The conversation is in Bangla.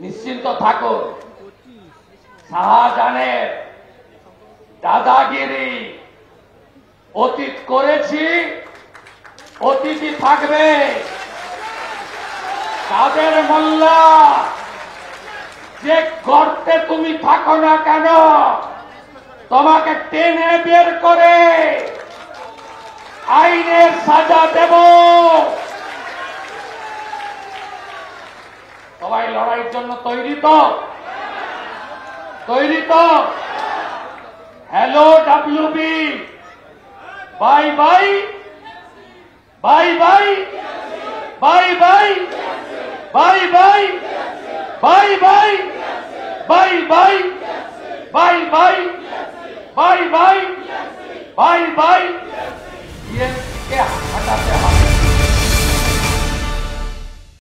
নিশ্চিন্ত থাকুন, শাহজাহানের দাদাগিরি অতীত করেছি, অতীতই থাকবে। কাদের মোল্লা, যে গর্তে তুমি থাকো না কেন, তোমাকে টেনে বের করে আইনের সাজা দেব। সবাই লড়াইয়ের জন্য তৈরি তো? তৈরি তো? Hello WB, bye bye, bye bye, bye bye, bye bye, bye bye, bye bye, bye bye, bye bye, bye bye. বিএনপিকে হাঁটাতে হবে।